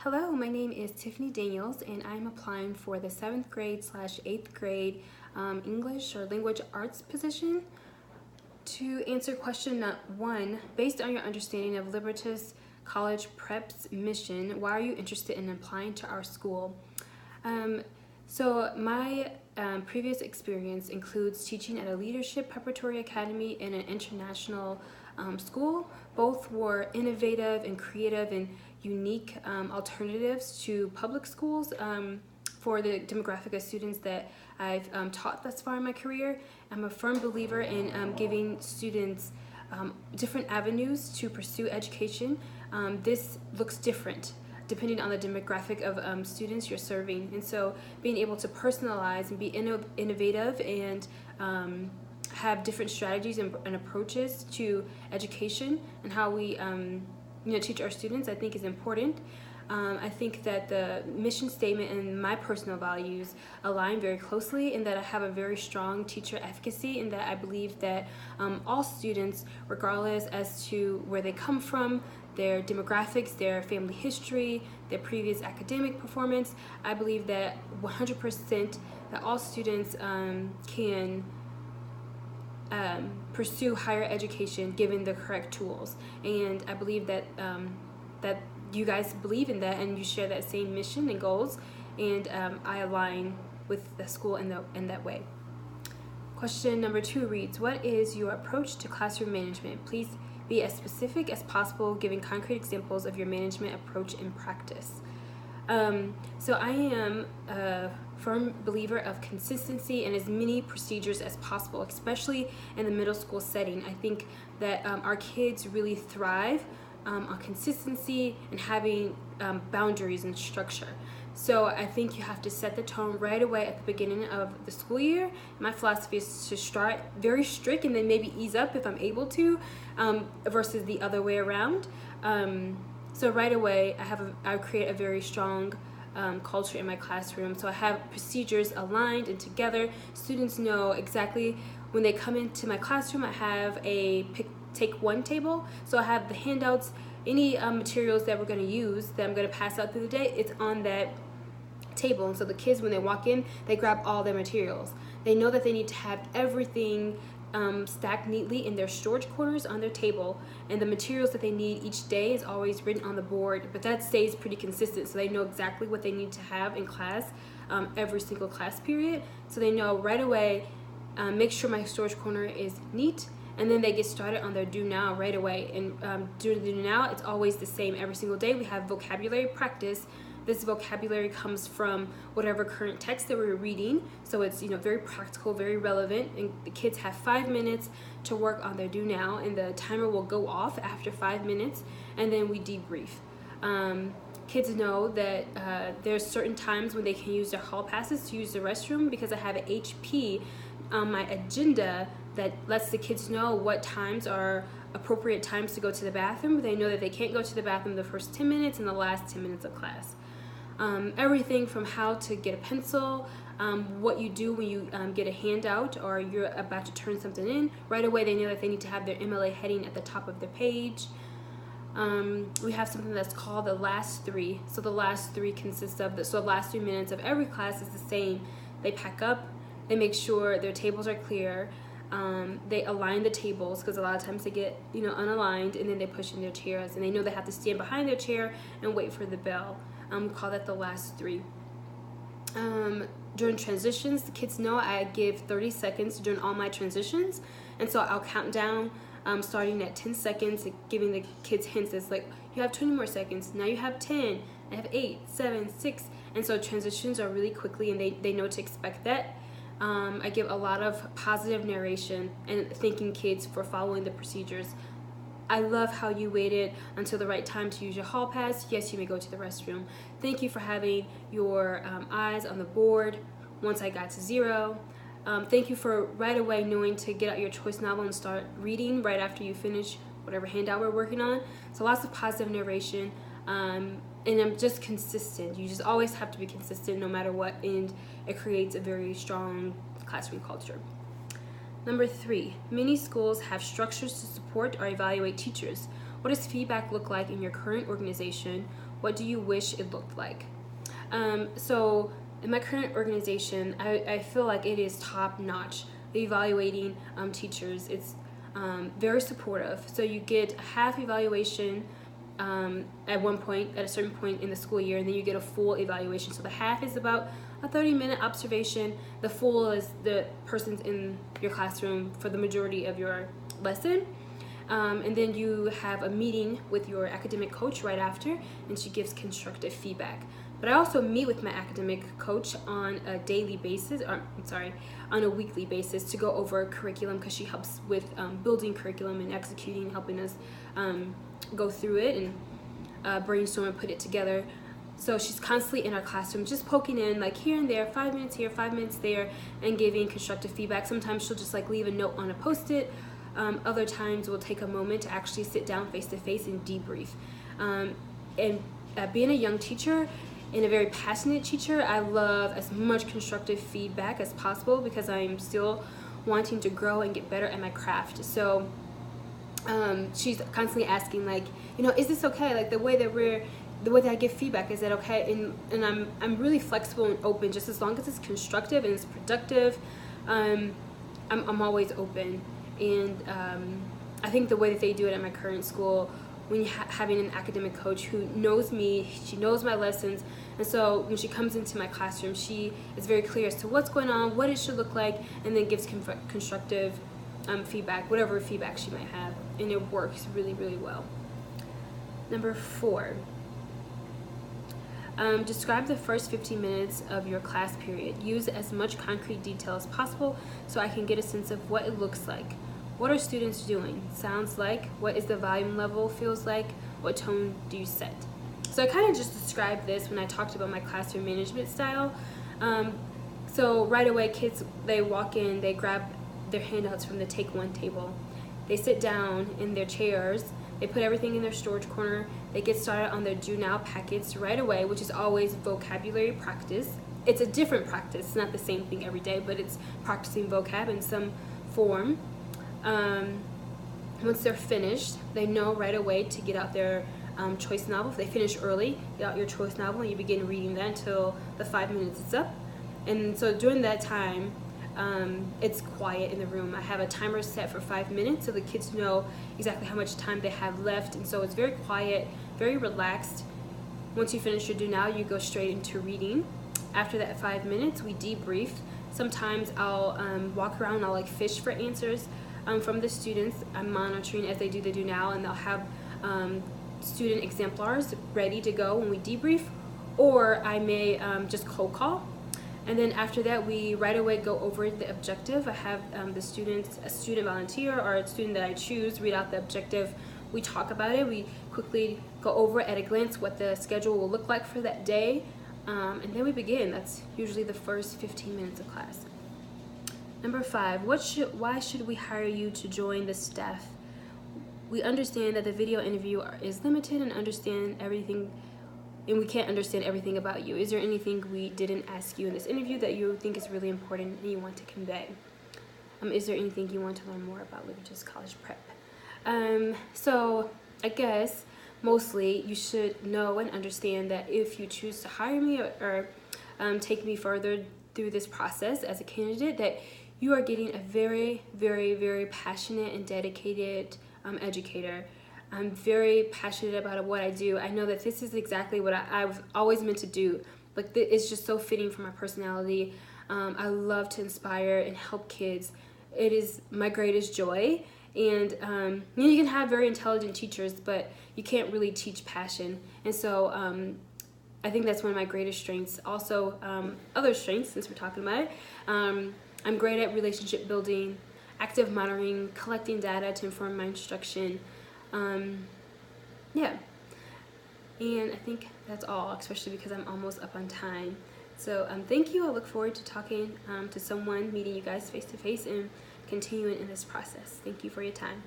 Hello, my name is Tiffany Daniels, and I'm applying for the 7th grade slash 8th grade English or language arts position. To answer question 1, based on your understanding of Libertas College Prep's mission, why are you interested in applying to our school? My previous experience includes teaching at a leadership preparatory academy and an international school. Both were innovative and creative and unique alternatives to public schools for the demographic of students that I've taught thus far in my career. I'm a firm believer in giving students different avenues to pursue education. This looks different depending on the demographic of students you're serving. And so being able to personalize and be innovative and have different strategies and approaches to education and how we teach our students, I think is important. I think that the mission statement and my personal values align very closely in that I have a very strong teacher efficacy, in that I believe that all students, regardless as to where they come from, their demographics, their family history, their previous academic performance, I believe that 100% that all students can pursue higher education given the correct tools. And I believe that that you guys believe in that and you share that same mission and goals, and I align with the school in that way. Question number 2 reads, what is your approach to classroom management? Please be as specific as possible, giving concrete examples of your management approach in practice. So I am a firm believer of consistency and as many procedures as possible, especially in the middle school setting. I think that our kids really thrive on consistency and having boundaries and structure. So I think you have to set the tone right away at the beginning of the school year. My philosophy is to start very strict and then maybe ease up if I'm able to, versus the other way around. So right away, I create a very strong culture in my classroom. So I have procedures aligned and together. Students know exactly when they come into my classroom. I have a take one table. So I have the handouts, any materials that we're going to use that I'm going to pass out through the day. It's on that table. And so the kids, when they walk in, they grab all their materials. They know that they need to have everything stacked neatly in their storage corners on their table, and the materials that they need each day is always written on the board, but that stays pretty consistent, so they know exactly what they need to have in class every single class period. So they know right away, make sure my storage corner is neat, and then they get started on their do now right away. And during the do now, it's always the same every single day. We have vocabulary practice. This vocabulary comes from whatever current text that we're reading, so it's very practical, very relevant, and the kids have 5 minutes to work on their do now, and the timer will go off after 5 minutes, and then we debrief. Kids know that there's certain times when they can use their hall passes to use the restroom, because I have an HP on my agenda that lets the kids know what times are appropriate times to go to the bathroom. They know that they can't go to the bathroom the first 10 minutes and the last 10 minutes of class. Everything from how to get a pencil, what you do when you get a handout or you're about to turn something in. Right away they know that they need to have their MLA heading at the top of their page. We have something that's called the last 3. So the last 3 consists of the last 3 minutes of every class is the same. They pack up, they make sure their tables are clear, they align the tables, because a lot of times they get unaligned, and then they push in their chairs, and they know they have to stand behind their chair and wait for the bell. We call that the last 3. During transitions, the kids know I give 30 seconds during all my transitions, and so I'll count down starting at 10 seconds, giving the kids hints. It's like, you have 20 more seconds, now you have 10, I have 8, 7, 6, and so transitions are really quickly, and they know to expect that. I give a lot of positive narration and thanking kids for following the procedures. I love how you waited until the right time to use your hall pass. Yes, you may go to the restroom. Thank you for having your eyes on the board once I got to 0. Thank you for right away knowing to get out your choice novel and start reading right after you finish whatever handout we're working on. So lots of positive narration, and I'm just consistent. You just always have to be consistent no matter what, and it creates a very strong classroom culture. Number 3, many schools have structures to support or evaluate teachers. What does feedback look like in your current organization? What do you wish it looked like? So in my current organization, I feel like it is top notch. Evaluating teachers, it's very supportive. So you get a half evaluation at one point, at a certain point in the school year, and then you get a full evaluation. So the half is about a 30-minute observation. The full is the person's in your classroom for the majority of your lesson. And then you have a meeting with your academic coach right after, and she gives constructive feedback. But I also meet with my academic coach on a daily basis, on a weekly basis, to go over curriculum, because she helps with building curriculum and executing, helping us go through it and brainstorm and put it together. So she's constantly in our classroom, just poking in, like here and there, 5 minutes here, 5 minutes there, and giving constructive feedback. Sometimes she'll just like leave a note on a Post-it. Other times we'll take a moment to actually sit down face to face and debrief. And being a young teacher and a very passionate teacher, I love as much constructive feedback as possible, because I'm still wanting to grow and get better at my craft. So she's constantly asking, like, is this okay? Like the way that I give feedback, is that okay? And I'm really flexible and open, just as long as it's constructive and it's productive. I'm always open. And I think the way that they do it at my current school, when having an academic coach who knows me, she knows my lessons, and so when she comes into my classroom, she is very clear as to what's going on, what it should look like, and then gives constructive feedback, whatever feedback she might have, and it works really, really well. Number 4. Describe the first 15 minutes of your class period. Use as much concrete detail as possible so I can get a sense of what it looks like. What are students doing? Sounds like? What is the volume level? Feels like? What tone do you set? So I kind of just described this when I talked about my classroom management style. So right away, kids, they walk in, they grab their handouts from the Take One table. They sit down in their chairs. They put everything in their storage corner. They get started on their Do Now packets right away, which is always vocabulary practice. It's a different practice. It's not the same thing every day, but it's practicing vocab in some form. Once they're finished, they know right away to get out their choice novel. If they finish early, get out your choice novel and you begin reading that until the 5 minutes is up. And so during that time, it's quiet in the room. I have a timer set for 5 minutes so the kids know exactly how much time they have left, and so it's very quiet, very relaxed. Once you finish your Do Now, you go straight into reading. After that 5 minutes, we debrief. Sometimes I'll walk around and I'll fish for answers from the students. I'm monitoring as they do the Do Now, and they'll have student exemplars ready to go when we debrief, or I may just cold call. And then after that, we right away go over the objective. I have a student volunteer or a student that I choose read out the objective. We talk about it. We quickly go over at a glance what the schedule will look like for that day. And then we begin. That's usually the first 15 minutes of class. Number 5, why should we hire you to join the staff? We understand that the video interview is limited and we can't understand everything about you. Is there anything we didn't ask you in this interview that you think is really important and you want to convey? Is there anything you want to learn more about Libertas College Prep? So I guess mostly you should know and understand that if you choose to hire me or take me further through this process as a candidate, that you are getting a very, very, very passionate and dedicated educator. I'm very passionate about what I do. I know that this is exactly what I've always meant to do. Like, it's just so fitting for my personality. I love to inspire and help kids. It is my greatest joy. And you can have very intelligent teachers, but you can't really teach passion. And so I think that's one of my greatest strengths. Also, other strengths, since we're talking about it, I'm great at relationship building, active monitoring, collecting data to inform my instruction. Yeah, and I think that's all, especially because I'm almost up on time. So thank you. I look forward to talking to someone, meeting you guys face to face, and continuing in this process. Thank you for your time.